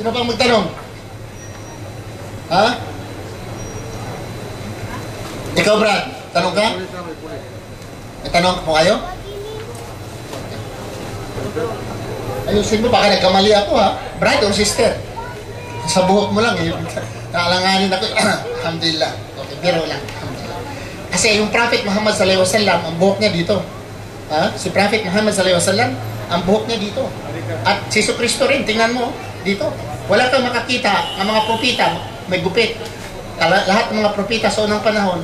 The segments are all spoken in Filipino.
Sino pang magtanong? Ha? Ikaw, Brad, tanong ka? May tanong mo kayo? Ayusin mo, baka nagkamali ako ha. Brad or sister? Sa buhok mo lang eh. Nakalanganin ako. Alhamdulillah. Okay, biro lang. Alhamdulillah. Kasi yung Prophet Muhammad sallallahu alaihi wasallam, ang buhok niya dito. Ha? Si Prophet Muhammad sallallahu alaihi wasallam, ang buhok niya dito. At si Jesucristo rin, tingnan mo, dito. Wala kang makakita ng mga propita, may gupit. Lahat ng mga propita sa unang panahon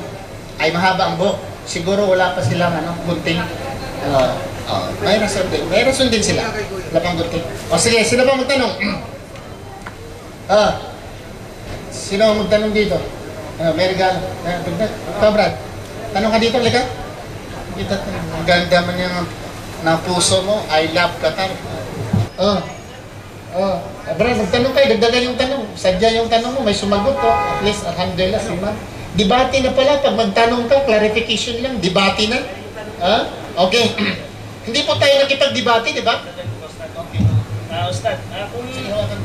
ay mahaba ang buhok. Siguro wala pa silang gunting. May rason din. May rason din sila. Wala pang gunting. O sige, sino ba magtanong? Sino ang magtanong dito? May regalo. Ikaw, Brad. Tanong ka dito, lika? Ang ganda man yung puso mo. I love Qatar. Brad, magtanong kayo. Dagdagan yung tanong. Sadya yung tanong mo. May sumagot to. At least, alhamdulillah, siman. Debate na pala. Pag magtanong ka, clarification lang. Debate na. Okay. Hindi po tayo nakipag-debate, di ba? Okay. Ustad, kung... Sige, hawakan.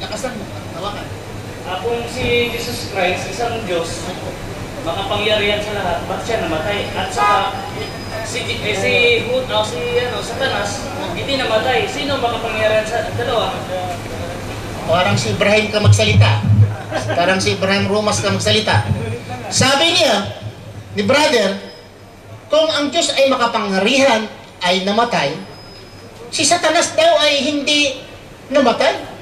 Lakasan mo. Hawakan. Kung si Jesus Christ, isang Diyos, makapangyarihan sa lahat, ba't siya namatay? At saka, Satanas, hindi namatay. Sino makapangyarihan sa dalawa? Parang si Ibrahim ka magsalita. Parang si Ibrahim Romas ka magsalita. Sabi niya, ni brother, kung ang Diyos ay makapangyarihan, ay namatay, si Satanas daw ay hindi namatay.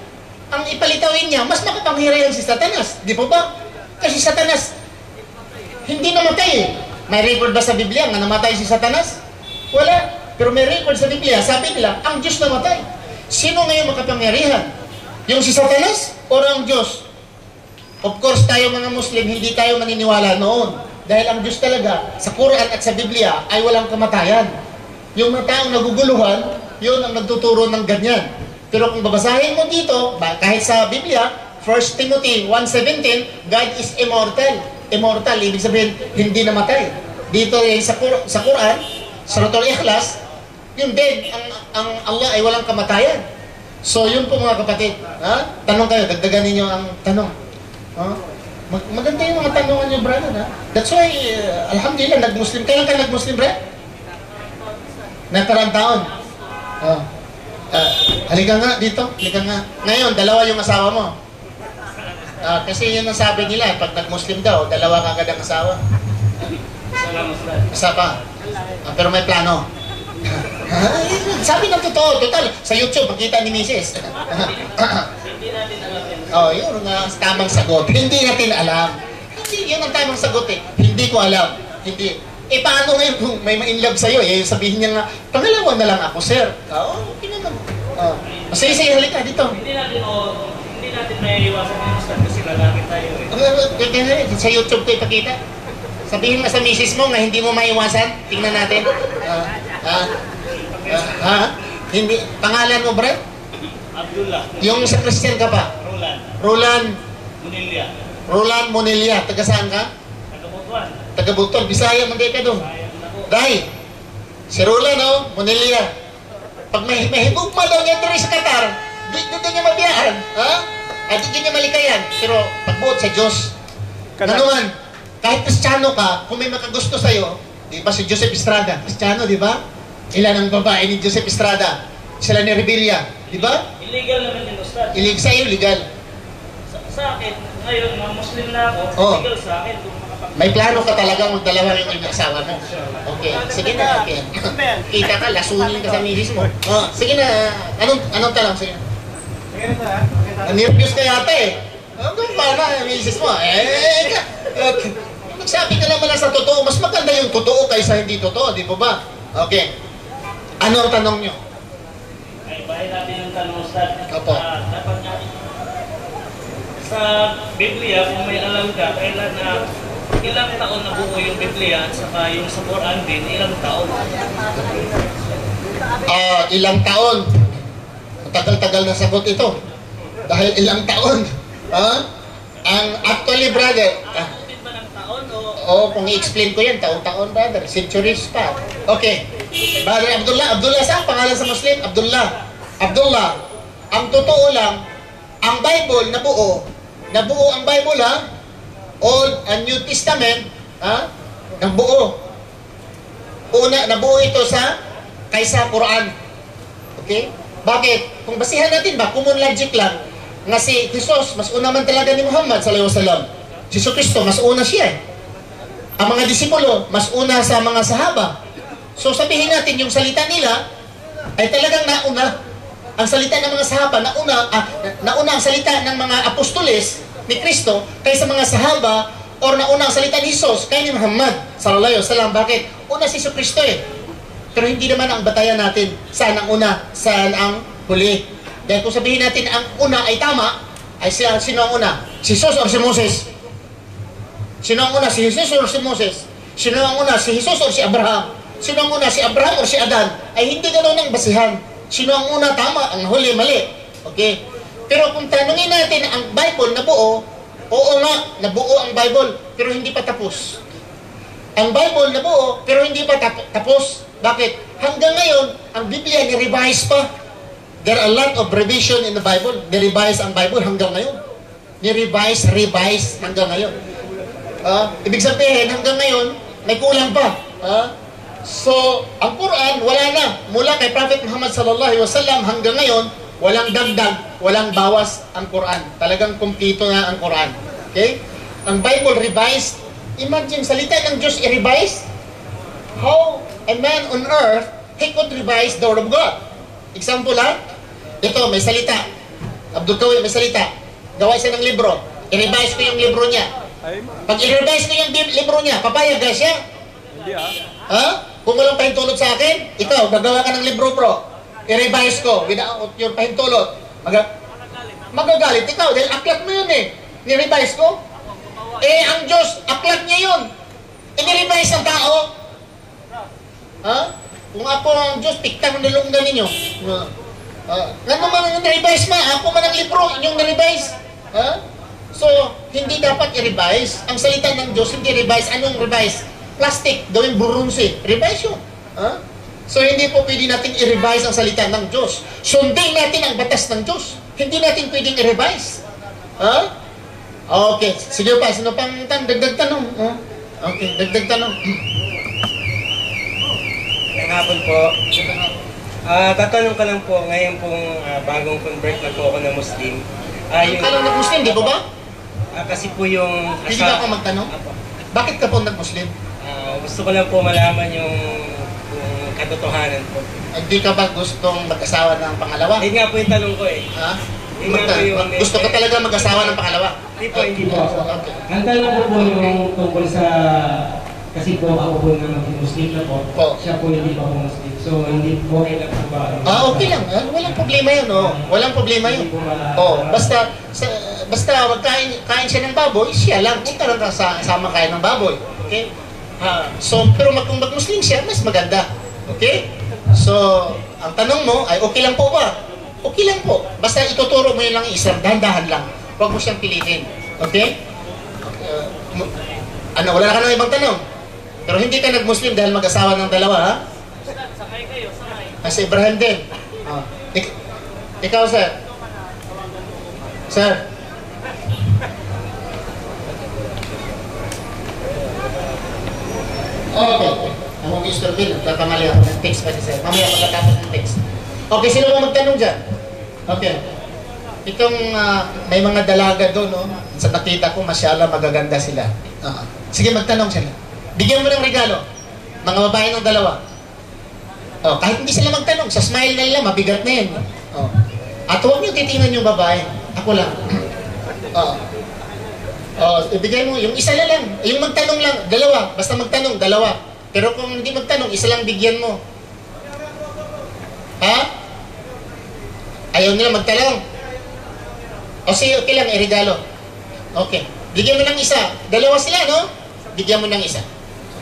Ang ipalitawin niya, mas makapangyarihan si Satanas. Di po ba? Kasi Satanas, hindi namatay eh. May record ba sa Biblia nga namatay si Satanas? Wala. Pero may record sa Biblia, sabi nila, ang Diyos namatay. Sino ngayon makapangyarihan? Yung si Satanas o ang Diyos? Of course, tayo mga Muslim, hindi tayo maniniwala noon. Dahil ang Diyos talaga, sa Quran at sa Biblia, ay walang kamatayan. Yung mga taong naguguluhan, yun ang nagtuturo ng ganyan. Pero kung babasahin mo dito, kahit sa Biblia, 1 Timothy 1:17, God is immortal. Immortal, ibig sabihin, hindi namatay. Dito sa Quran, Suratul Ikhlas, yung dead, ang Allah ay walang kamatayan. So yun po mga kapatid. Tanong kayo, dagdagan ninyo ang tanong. Maganda yung mga tanungan niyo, brother, ha? That's why, alhamdulillah, nag-Muslim. Kailan ka nag-Muslim, brad? Nakarang taon. Halika nga dito. Halika nga. Ngayon, dalawa yung asawa mo. Kasi yun ang sabi nila, pag nag-Muslim daw, dalawa ka agad ang asawa. Isa pa. Pero may plano. Sabi ng totoo, total. Sa YouTube, makita ni Mrs. Yun nga, tamang sagot. Hindi natin alam. Yun ang tamang sagot eh. Hindi ko alam. Hindi. Paano ngayon kung may ma-inlove sa'yo? Sabihin niya nga, pangalawa na lang ako, sir. Okay naman. Sige, halika dito. Hindi natin may iwasan yung Ustad kasi lalaki tayo eh. Sa YouTube ko ipakita. Sabihin nga sa misis mo nga, hindi mo maiwasan. Tingnan natin. Hindi. Pangalan mo, Brad? Abdullah. Yung sa Christian ka pa? Roland Monilla. Roland Monilla. Taga saan ka? Taga Butuan. Bisaya, manday ka doon. Dahil, si Roland, Monilla. Pag may higugma daw niya dito sa Qatar, dito niya mabiyahan. At dito niya malikayan. Pero pagbuot sa Diyos. Nanuman, kahit Kristiyano ka, kung may makagusto sa'yo, di ba si Joseph Estrada? Kristiyano, di ba? Ilan ang babae ni Joseph Estrada? Sila ni Rebilla, di ba? Illegal naman yung Ustad. Illegal sa'yo, legal. Sa akin, ngayon, mga Muslim na ako, illegal sa akin. May plano ka talagang magdalawa yung asawa mo. Okay, sige na. Okay. Kita ka, lasunin ka sa misis mo. Sige na, anong tanong? Sige na. Nervous ka yata eh. Kung paano, misis mo? Nagsabi ka naman lang sa totoo, mas maganda yung totoo kaysa hindi totoo, di ba ba? Okay. Ano ang tanong nyo? Ay, bahay natin yung tanong, Ustad. Opo. Dapat nga, sa Biblia, kung may alam ka, kailan na ilang taon na buo yung Biblia at saka yung sa Quran din, ilang taon? Ilang taon? Tagal-tagal na sagot ito. Dahil ilang taon. Ang actually, brother, Aabutin ba ng taon o? kung i-explain ko yan, taon-taon, brother. Centuries pa. Okay. Brother Abdullah, saan pangalan sa Muslim? Abdullah. Ang totoo lang, ang Bible nabuo ang Bible ha, Old and New Testament, ha? Nabuo. Nabuo ito kaysa Quran. Okay? Bakit? Kung basihan natin ba, common logic lang, nga si Jesus, mas una man talaga ni Muhammad sallallahu alaihi wasallam. Si Kristo, mas una siya. Ang mga disipulo, mas una sa mga sahaba. So sabihin natin, yung salita nila ay talagang nauna. Ang salita ng mga sahaba, nauna ang salita ng mga apostoles ni Kristo kaysa mga sahaba, or nauna ang salita ni Jesus kay ni Muhammad sallallahu alaihi wasallam. Bakit? Una si Kristo Pero hindi naman ang batayan natin saan ang una, saan ang huli. Dahil kung sabihin natin ang una ay tama, ay sino ang una? Si Jesus or si Moses? Sino ang una? Si Jesus or si Moses? Sino ang una? Si Jesus or si Abraham? Sino ang una? Si Abraham or si Adan? Ay hindi ganoon ang basihan. Sino ang una? Tama. Ang huli, mali. Okay? Pero kung tanungin natin ang Bible nabuo, oo nga, nabuo ang Bible, pero hindi pa tapos. Ang Bible nabuo, pero hindi pa tapos. Bakit? Hanggang ngayon, ang Biblia ni-revise pa. There are a lot of revision in the Bible. Ni-revise ang Bible hanggang ngayon. Ni-revise hanggang ngayon. Ibig sabihin, hanggang ngayon, may kulang pa. So, ang Quran, wala na. Mula kay Prophet Muhammad sallallahu alaihi wasallam hanggang ngayon, walang dagdag, walang bawas ang Quran. Talagang kumpleto na ang Quran. Okay? Ang Bible revised. Imagine, salita ng Diyos i-revise. How a man on earth, he could revise the Word of God. Example ito, may salita. Abdul Kawi, may salita. Gawa siya ng libro. I-revise ko yung libro niya. Pag i-revise ko yung libro niya, papayag ka siya? Hindi Kung walang pahintulot sa akin, ikaw, gagawa ka ng libro, bro. I-revise ko without your pahintulot. Magagalit ikaw dahil aklat mo yun ni-revise ko. Ang Diyos, aklat niya yun. I-revise ng tao. Kung ako ang Diyos, tikta mo nilunggan ninyo. Nga naman ang na-revise ako man ang libro, inyong na-revise. So, hindi dapat i-revise. Ang salita ng Diyos, hindi revise. Anong revise? Plastic, gawing bronze. Revise yun. So, hindi po pwede natin i-revise ang salita ng Diyos. Sundin natin ang batas ng Diyos. Hindi natin pwedeng i-revise. Okay. Sige pa, sino pang dagdag tanong? Okay, dagdag tanong. Ngayong hapon po. Tatanong ka lang po, ngayon pong bagong convert na po ako na Muslim. Ka lang nag-Muslim, di ba ba? Kasi po yung... Hindi ba ako magtanong? Bakit ka po nag-Muslim? Gusto ko lang po malaman yung katotohanan po. Hindi ka ba gustong mag-asawa ng pangalawa? Yun nga po yung tanong ko Gusto ka talaga mag-asawa ng pangalawa? Hindi po. Okay. Ang tanong ko po yung tungkol sa... Kasi po ako po na Muslim na po. Siya po hindi pa po Muslim. So hindi po okay lang po ba? Okay lang. Walang problema yun. Walang problema yun. Basta kain siya ng baboy, siya lang. Punta lang sama kain ng baboy. Okay? Pero kung mag-Muslim siya, mas maganda. Okay? So, ang tanong mo ay okay lang po ba? Okay lang po. Basta ituturo mo yun lang Islam, dahan-dahan lang. Huwag mo siyang pilitin. Okay? Wala na ka ng ibang tanong? Pero hindi ka nag-Muslim dahil mag-asawa ng dalawa, ha? Sakay kayo, sakay. Si Ibrahim din. Ikaw, sir. Sir. Okay. Ako Mr. Bill, nagkakamali ako ng text pati sir. Mamaya pagkatapos ng text. Okay, sino ba magtanong dyan? Okay. Itong may mga dalaga doon, no? Sa nakita ko, masyala magaganda sila. Sige, magtanong sila. Bigyan mo ng regalo. Mga babae ng dalawa. Kahit hindi sila magtanong, sa smile na nila, mabigat na yan. At huwag niyo titingnan yung babae. Ako lang. Ibigay mo, yung isa na lang. Yung magtanong lang, dalawa. Basta magtanong, dalawa. Pero kung hindi magtanong, isa lang bigyan mo. Ayaw nila magtanong. Sige, okay lang, regalo. Okay. Bigyan mo ng isa. Dalawa sila, no? Bigyan mo ng isa.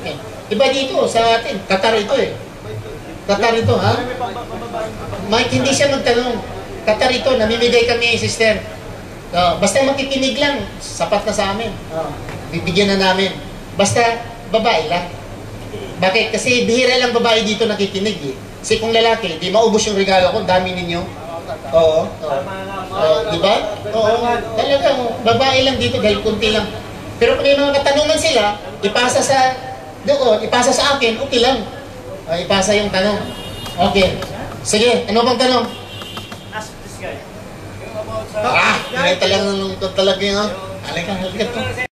Okay. Iba dito, sa atin. Qatar ito Qatar ito, ha? Mike, hindi siya magtanong. Qatar ito, namimigay kami, sister. Basta makikinig lang, sapat na sa amin. Bibigyan na namin. Basta, babae lang. Bakit? Kasi bihira lang babae dito nakikinig. Kasi kung lalaki, di maubos yung regalo ko, dami ninyo. Oo. Di ba? Oo. Talagang babae lang dito dahil kunti lang. Pero kung may mga katanungan sila, ipasa sa doon, ipasa sa akin, okay lang. Ipasa yung tanong. Okay. Sige, ano bang tanong? Ask this guy. May talagang talaga yun. Halika.